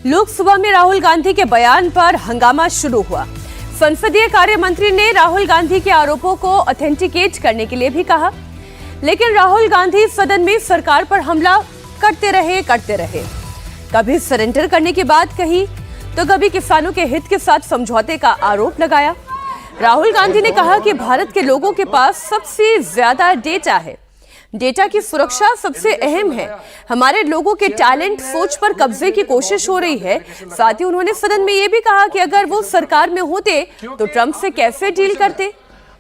लोकसभा में राहुल गांधी के बयान पर हंगामा शुरू हुआ। संसदीय कार्य मंत्री ने राहुल गांधी के आरोपों को ऑथेंटिकेट करने के लिए भी कहा, लेकिन राहुल गांधी सदन में सरकार पर हमला करते रहे। कभी सरेंडर करने की बात कही तो कभी किसानों के हित के साथ समझौते का आरोप लगाया। राहुल गांधी ने कहा कि भारत के लोगों के पास सबसे ज्यादा डेटा है, डेटा की सुरक्षा सबसे अहम है। हमारे लोगों के टैलेंट, सोच पर कब्जे की कोशिश हो रही है। साथ ही उन्होंने सदन में यह भी कहा कि अगर वो सरकार में होते तो ट्रंप से कैसे डील करते।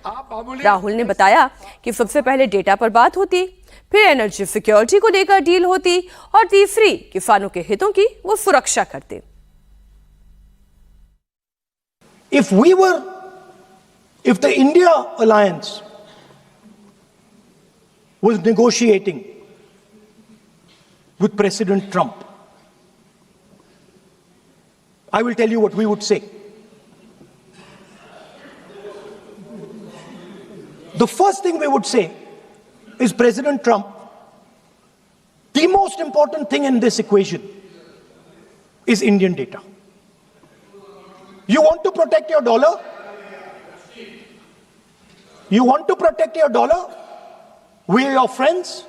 राहुल ने बताया कि सबसे पहले डेटा पर बात होती, फिर एनर्जी सिक्योरिटी को लेकर डील होती और तीसरी किसानों के हितों की वो सुरक्षा करते। If the India alliance was negotiating with President Trump, I will tell you what we would say. The first thing we would say is, President Trump, the most important thing in this equation is Indian data. You want to protect your dollar? You want to protect your dollar? We are your friends.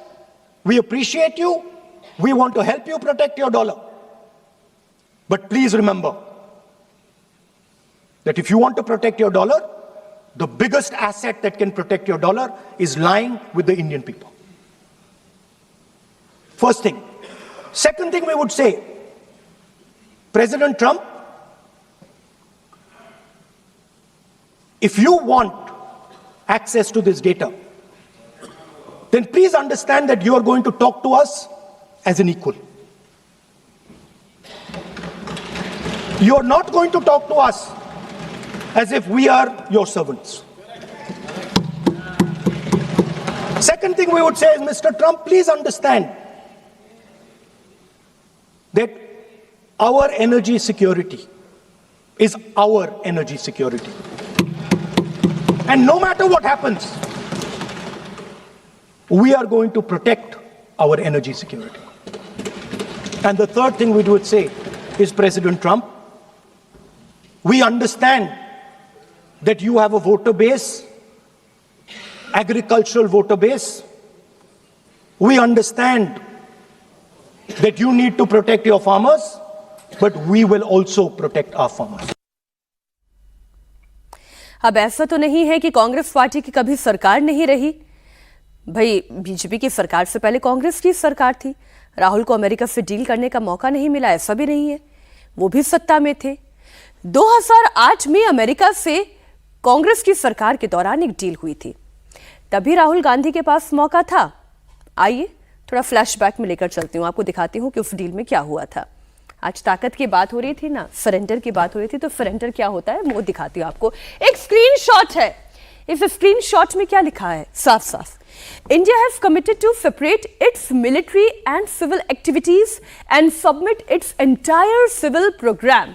We appreciate you. We want to help you protect your dollar. But please remember that if you want to protect your dollar, the biggest asset that can protect your dollar is lying with the Indian people. First thing. Second thing we would say, President Trump, if you want access to this data, then please understand that you are going to talk to us as an equal. You are not going to talk to us as if we are your servants. Second thing we would say is, Mr. Trump, please understand that our energy security is our energy security. And no matter what happens, we are going to protect our energy security. And the third thing we would say is, President Trump, we understand that you have a voter base, agricultural voter base. We understand that you need to protect your farmers, but we will also protect our farmers. अब ऐसा तो नहीं है कि Congress party की कभी सरकार नहीं रही। भाई, बीजेपी की सरकार से पहले कांग्रेस की सरकार थी। राहुल को अमेरिका से डील करने का मौका नहीं मिला, ऐसा भी नहीं है। वो भी सत्ता में थे। 2008 में अमेरिका से कांग्रेस की सरकार के दौरान एक डील हुई थी, तभी राहुल गांधी के पास मौका था। आइए थोड़ा फ्लैशबैक में लेकर चलती हूँ, आपको दिखाती हूँ कि उस डील में क्या हुआ था। आज ताकत की बात हो रही थी ना, सरेंडर की बात हो रही थी, तो सरेंडर क्या होता है वो दिखाती हूँ आपको। एक स्क्रीनशॉट है। इस स्क्रीनशॉट में क्या लिखा है साफ साफ, India has committed to separate its military and civil activities and submit its entire civil program